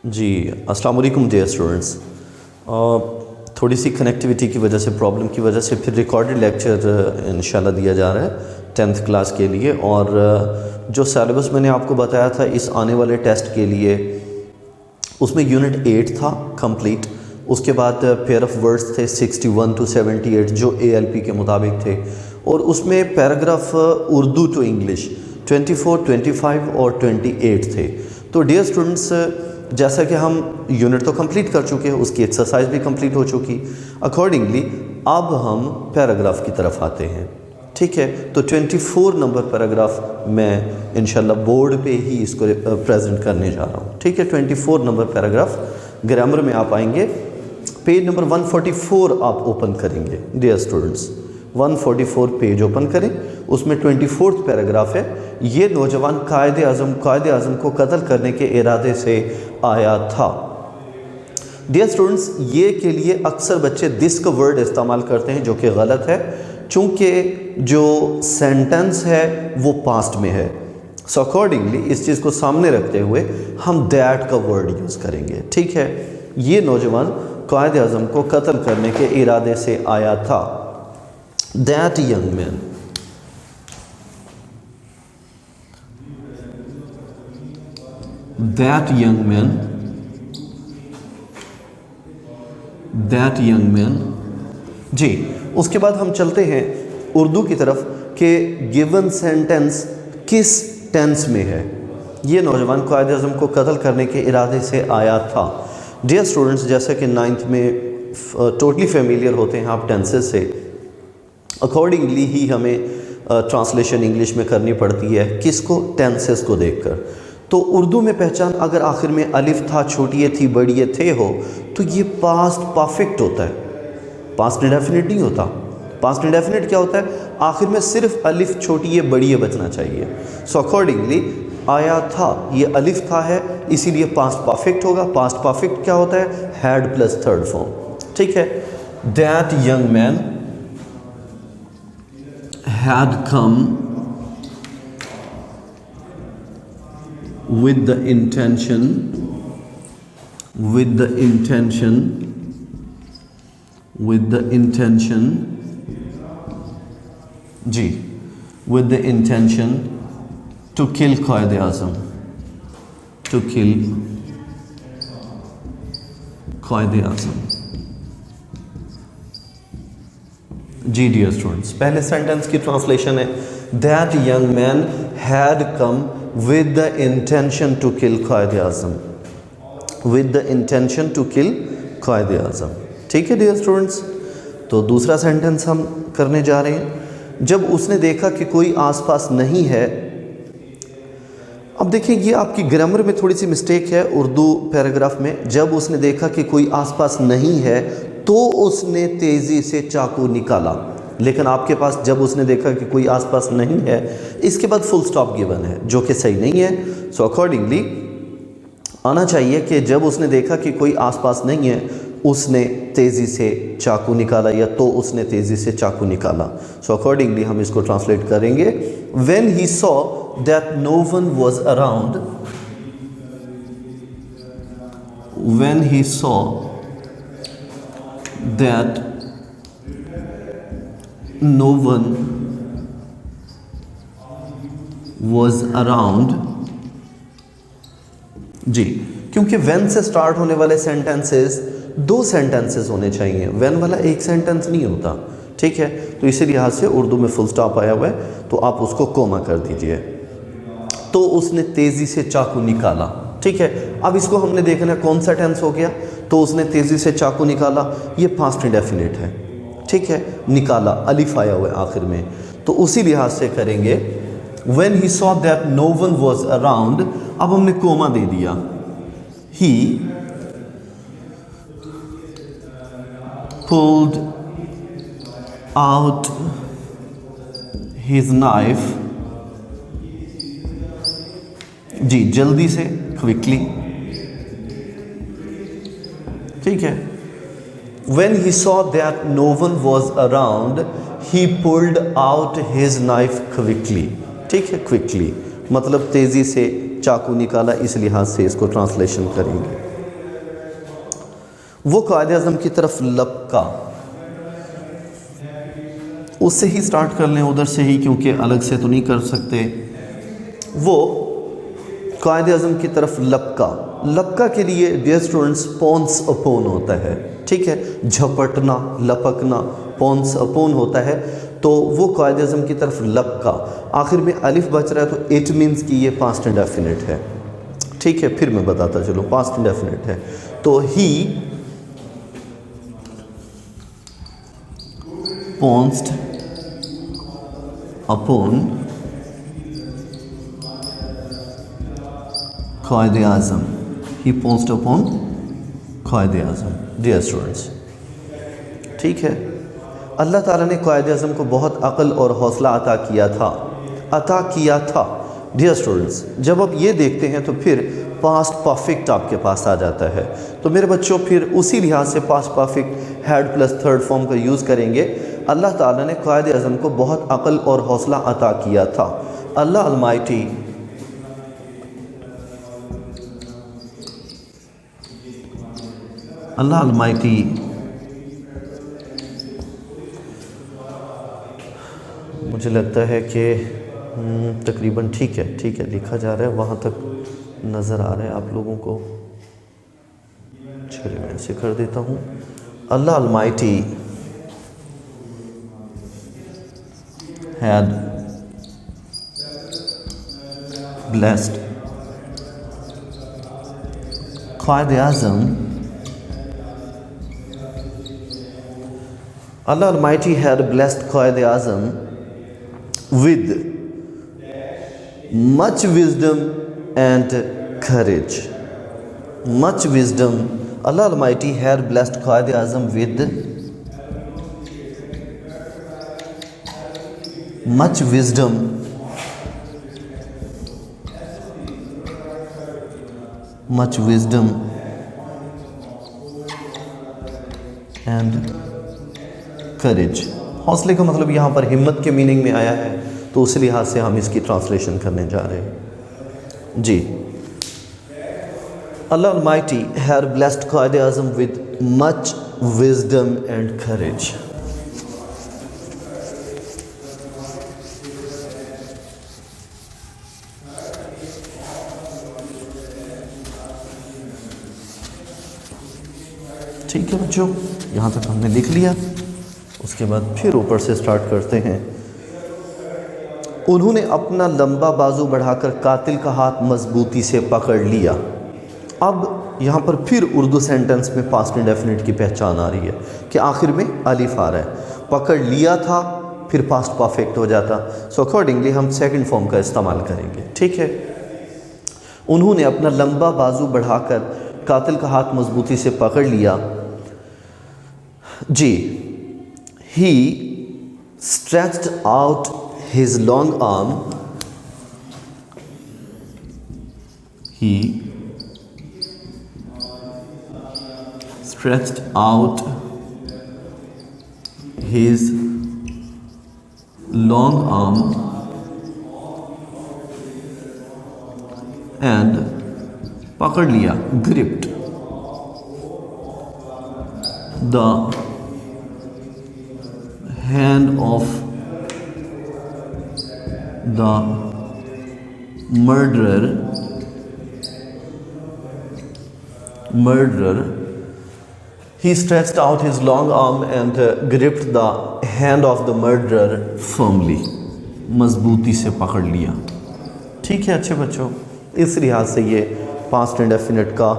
जी, अस्सलाम वालेकुम dear students. थोड़ी सी कनेक्टिविटी की वजह से, प्रॉब्लम की वजह से फिर रिकॉर्डेड लेक्चर इंशाल्लाह दिया जा रहा है 10th क्लास के लिए। और जो सिलेबस मैंने आपको बताया था इस आने वाले टेस्ट के लिए, उसमें यूनिट 8 था कंप्लीट। उसके बाद पेयर ऑफ वर्ड्स थे 61 to 78 जो ALP के मुताबिक थे, और उसमें पैराग्राफ उर्दू टू इंग्लिश 24, 25 और 28 थे। तो डियर स्टूडेंट्स, जैसा कि हम यूनिट तो कंप्लीट कर चुके हैं, उसकी एक्सरसाइज भी कंप्लीट हो चुकी, अकॉर्डिंगली अब हम पैराग्राफ की तरफ आते हैं। ठीक है, तो 24 नंबर पैराग्राफ मैं इंशाल्लाह बोर्ड पे ही इसको प्रेजेंट करने जा रहा हूँ। ठीक है, 24 नंबर पैराग्राफ ग्रामर में आप आएंगे, पेज नंबर 144 आप ओपन करेंगे। डियर स्टूडेंट्स, 144 पेज ओपन करें, उसमें 24th पैराग्राफ है। ये नौजवान कायदे आज़म को कत्ल करने के इरादे से आया था। डियर स्टूडेंट्स, ये के लिए अक्सर बच्चे दिस का वर्ड इस्तेमाल करते हैं, जो कि गलत है, चूँकि जो सेंटेंस है वो पास्ट में है। सो अकॉर्डिंगली इस चीज़ को सामने रखते हुए हम दैट का वर्ड यूज़ करेंगे। ठीक है, ये नौजवान कायदे आज़म को कत्ल करने के इरादे से आया था। That young man, that young man. जी, उसके बाद हम चलते हैं उर्दू की तरफ कि गिवन सेंटेंस किस टेंस में है। ये नौजवान कायदे आज़म को कत्ल करने के इरादे से आया था। डियर स्टूडेंट्स, जैसा कि 9th में टोटली फेमिलियर होते हैं आप टेंसेस से, अकॉर्डिंगली ही हमें ट्रांसलेशन इंग्लिश में करनी पड़ती है। किसको? टेंसेस को देखकर। तो उर्दू में पहचान अगर आखिर में अलिफ था, छोटी ये थी, बड़ी ये थे हो, तो ये पास्ट परफेक्ट होता है, पास्ट इंडेफिनिट नहीं होता। पास्ट इंडेफिनिट क्या होता है? आखिर में सिर्फ अलिफ, छोटी ये, बड़ी ये बचना चाहिए। सो अकॉर्डिंगली आया था, ये अलिफ था है, इसीलिए पास्ट परफेक्ट होगा। पास्ट परफेक्ट क्या होता है? Had plus third form. ठीक है, that young man had come with the intention to kill Quaid-e Azam, जी डियर स्टूडेंट्स, पहले सेंटेंस की ट्रांसलेशन है that young man had come with the intention to kill Quaid-e Azam, with the intention to kill Quaid-e Azam. ठीक है dear students, तो दूसरा sentence हम करने जा रहे हैं। जब उसने देखा कि कोई आसपास नहीं है, अब देखिए ये आपकी ग्रामर में थोड़ी सी मिस्टेक है उर्दू पैराग्राफ में। जब उसने देखा कि कोई आसपास नहीं है तो उसने तेज़ी से चाकू निकाला, लेकिन आपके पास जब उसने देखा कि कोई आसपास नहीं है, इसके बाद फुल स्टॉप गिवन है, जो कि सही नहीं है। सो अकॉर्डिंगली आना चाहिए कि जब उसने देखा कि कोई आसपास नहीं है, उसने तेज़ी से चाकू निकाला, या तो उसने तेज़ी से चाकू निकाला। सो अकॉर्डिंगली हम इसको ट्रांसलेट करेंगे when he saw that no one was around, when he saw that no one was around। जी, क्योंकि when से स्टार्ट होने वाले सेंटेंसेस 2 सेंटेंसेस होने चाहिए, when वाला एक सेंटेंस नहीं होता। ठीक है, तो इसी लिहाज से उर्दू में फुल स्टॉप आया हुआ है, तो आप उसको कोमा कर दीजिए। तो उसने तेज़ी से चाकू निकाला। ठीक है, अब इसको हमने देखना है कौन सा टेंस हो गया। तो उसने तेज़ी से चाकू निकाला, ये पास्ट इंडेफिनिट है। ठीक है, निकाला, अलिफ आया हुआ है आखिर में, तो उसी लिहाज से करेंगे when he saw that no one was around. अब हमने कोमा दे दिया, he pulled out his knife. जी, जल्दी से, क्विकली। ठीक है, when he saw that no one was around he pulled out his knife quickly। ठीक है, क्विकली मतलब तेज़ी से चाकू निकाला, इस लिहाज से इसको ट्रांसलेशन करेंगे। वो कायदे आज़म की तरफ लपका, उससे ही स्टार्ट कर लें, उधर से ही, क्योंकि अलग से तो नहीं कर सकते। वो कायदे आज़म की तरफ लपका, लपका के लिए डियर स्टूडेंट्स पॉन्स अपोन होता है, ठीक है, झपटना, लपकना, पॉन्स अपोन होता है। तो वो कायदे आज़म की तरफ लपका, आखिर में अलिफ बच रहा है तो इट मीन्स कि ये पास्ट इंडेफिनिट है, ठीक है। फिर मैं बताता चलूँ, पास्ट इंडेफिनिट है। तो ही पॉन्स्ड अपॉन कायदे आज़म, ही पॉन्स्ड अपॉन कायदे आज़म। डियर स्टूडेंट्स, ठीक है, अल्लाह ताला ने कायदे आज़म को बहुत अक़ल और हौसला अता किया था। डियर स्टूडेंट्स, जब आप ये देखते हैं तो फिर पास्ट परफेक्ट आपके पास आ जाता है। तो मेरे बच्चों, फिर उसी लिहाज से past perfect had plus third form का यूज़ करेंगे। अल्लाह ताला ने कायदे आज़म को बहुत अक़ल और हौसला अता किया था। अल्लाह अलमाइटी मुझे लगता है कि तकरीबन ठीक है लिखा जा रहा है, वहाँ तक नज़र आ रहा है आप लोगों को। चलिए मैं इसे कर देता हूँ। अल्लाह Almighty had blessed Qaid Azam. Allah Almighty had blessed Qaid Azam with much wisdom and courage. Much wisdom. Allah Almighty had blessed Qaid Azam with much wisdom and courage। हौसले का मतलब यहाँ पर हिम्मत के मीनिंग में आया है, तो उस लिहाज से हम इसकी ट्रांसलेशन करने जा रहे हैं जी। Allah Almighty had blessed Qaid Azam with much wisdom and courage। ठीक है बच्चों, यहाँ तक हमने लिख लिया। उसके बाद फिर ऊपर से स्टार्ट करते हैं। उन्होंने अपना लंबा बाजू बढ़ाकर कातिल का हाथ मजबूती से पकड़ लिया। अब यहाँ पर फिर उर्दू सेंटेंस में पास्ट इंडेफिनिट की पहचान आ रही है कि आखिर में अलिफ आ रहा है। पकड़ लिया था, फिर पास्ट परफेक्ट हो जाता। सो अकॉर्डिंगली हम सेकंड फॉर्म का इस्तेमाल करेंगे, ठीक है। उन्होंने अपना लंबा बाजू बढ़ाकर कातिल का हाथ मजबूती से पकड़ लिया जी। He stretched out his long arm. He stretched out his long arm and पकड़ लिया, gripped the hand of the murderer। He stretched out his long arm and gripped the hand of the murderer firmly। मजबूती से पकड़ लिया, ठीक है अच्छे बच्चों। इस लिहाज से ये पास्ट इंडेफिनिट का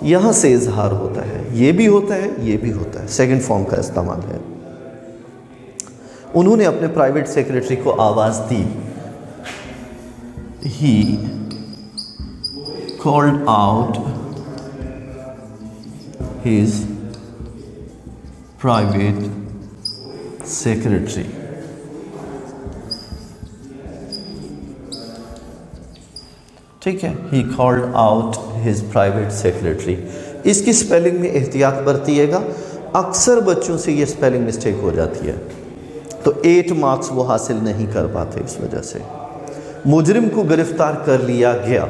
यहाँ से इजहार होता है, ये भी होता है, ये भी होता है, सेकंड फॉर्म का इस्तेमाल है। उन्होंने अपने प्राइवेट सेक्रेटरी को आवाज़ दी। He called out his private secretary। ठीक है, he called out his private secretary। इसकी स्पेलिंग में एहतियात बरतिएगा, अक्सर बच्चों से ये स्पेलिंग मिस्टेक हो जाती है, तो 8 मार्क्स वो हासिल नहीं कर पाते। इस वजह से मुजरिम को गिरफ्तार कर लिया गया।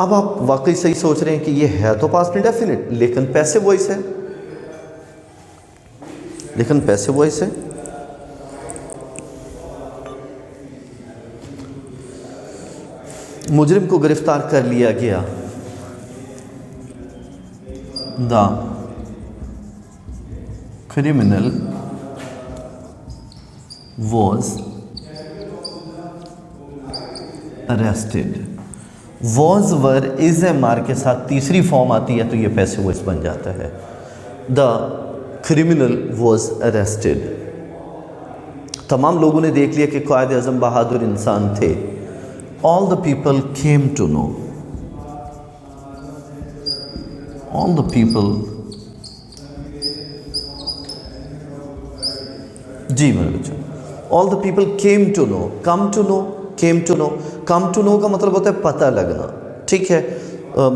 अब आप वाकई सही सोच रहे हैं कि ये है तो पास्ट इंडेफिनिट, लेकिन पैसिव वॉइस है। लेकिन पैसिव वॉइस है। मुजरिम को गिरफ्तार कर लिया गया। The criminal was arrested. Was were is am are के साथ तीसरी फॉर्म आती है तो ये पैसिव वॉइस बन जाता है। The criminal was arrested. तमाम लोगों ने देख लिया कि क़ायद आज़म बहादुर इंसान थे। All the people came to know. All the people, जी मेरे बच्चों, all the people came to know. Come to know, came to know. Come to know का मतलब होता है पता लगना, ठीक है,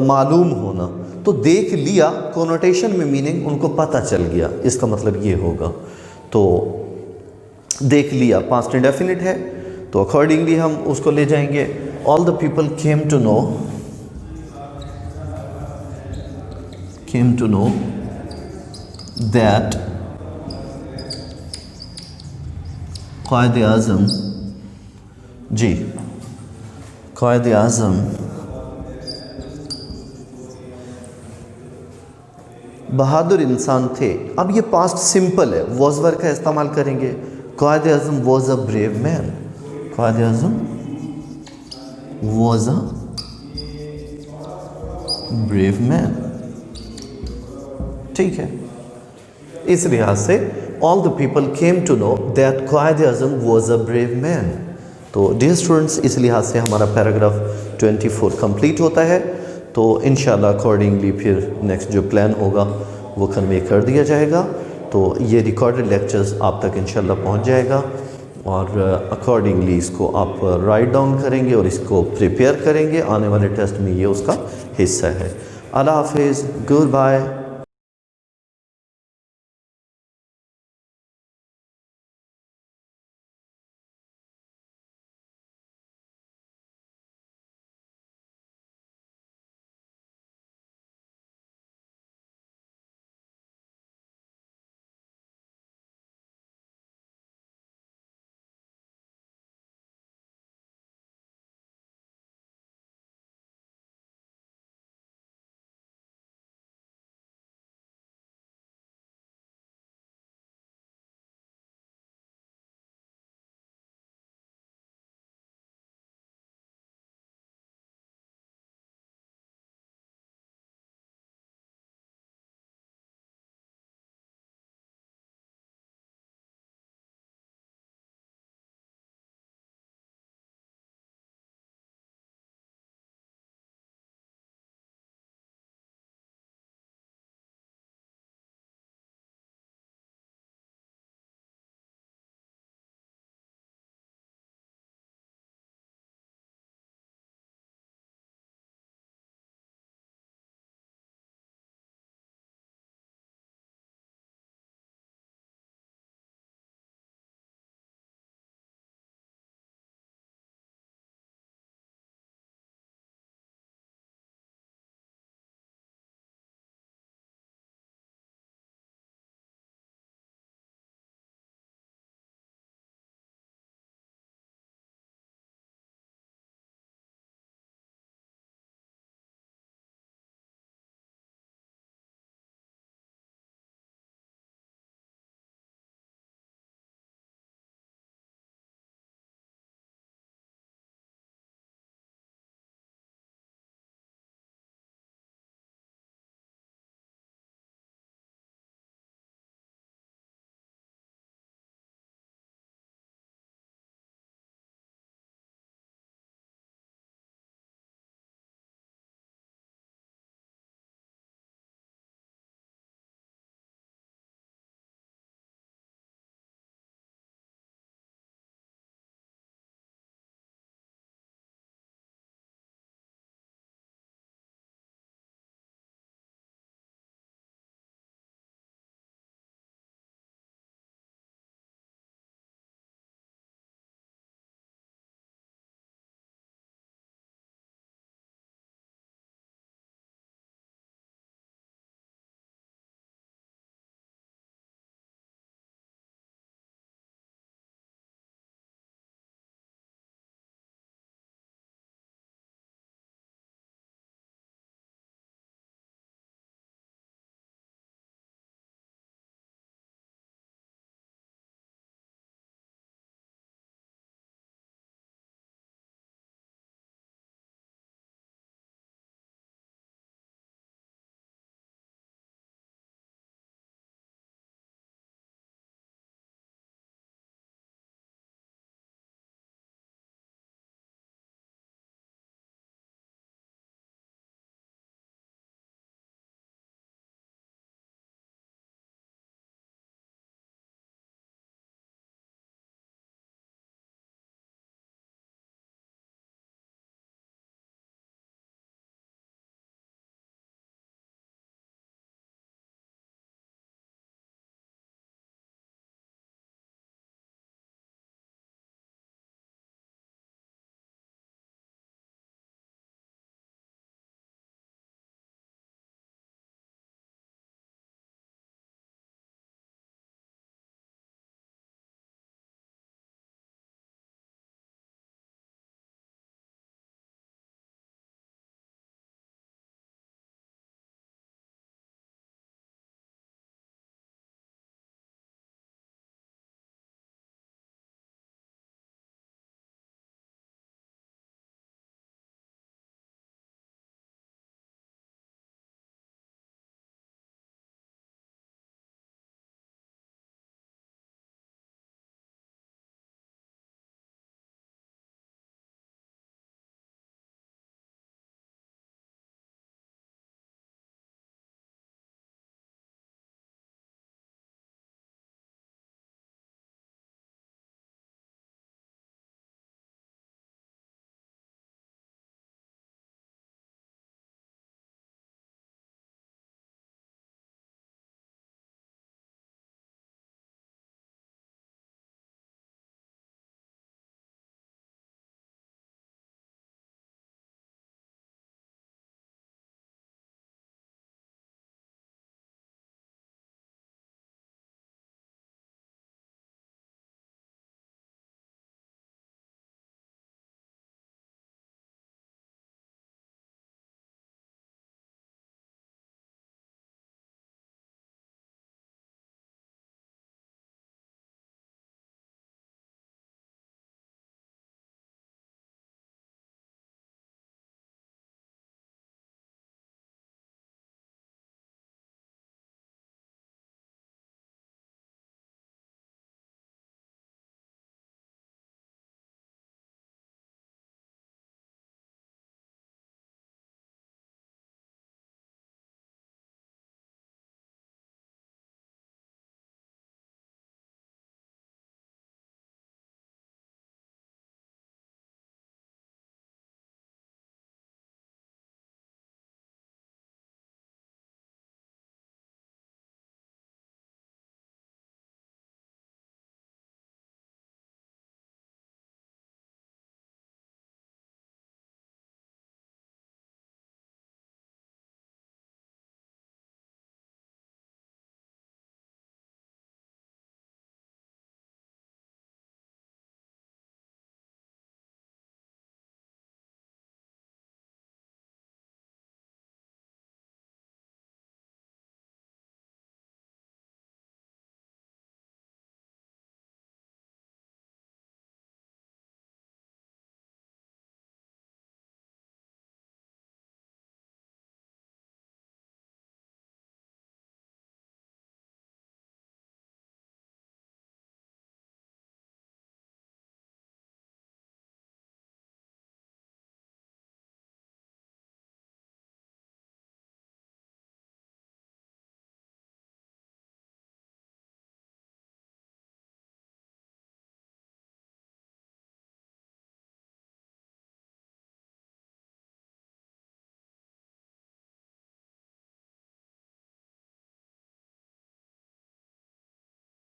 मालूम होना। तो देख लिया कोनोटेशन में मीनिंग उनको पता चल गया, इसका मतलब ये होगा। तो देख लिया पास्ट इंडेफिनिट है तो अकॉर्डिंगली हम उसको ले जाएंगे। All the people came to know, came to know that Quaid Azam, जी, क़ायद आज़म बहादुर इंसान थे। अब ये पास्ट सिंपल है, वॉज वर का इस्तेमाल करेंगे। Quaid Azam was a brave man. Quaid Azam was a brave man, ठीक है। इस लिहाज से all the people came to know that Quaid Azam was a brave man. तो डियर स्टूडेंट्स, इस लिहाज से हमारा पैराग्राफ 24 कंप्लीट होता है। तो इंशाल्लाह अकॉर्डिंगली फिर नेक्स्ट जो प्लान होगा वो कन्वे कर दिया जाएगा। तो ये रिकॉर्डेड लेक्चर्स आप तक इंशाल्लाह पहुंच जाएगा और अकॉर्डिंगली इसको आप राइट डाउन करेंगे और इसको प्रिपेयर करेंगे। आने वाले टेस्ट में ये उसका हिस्सा है। अल्लाह हाफिज़, गुड बाय।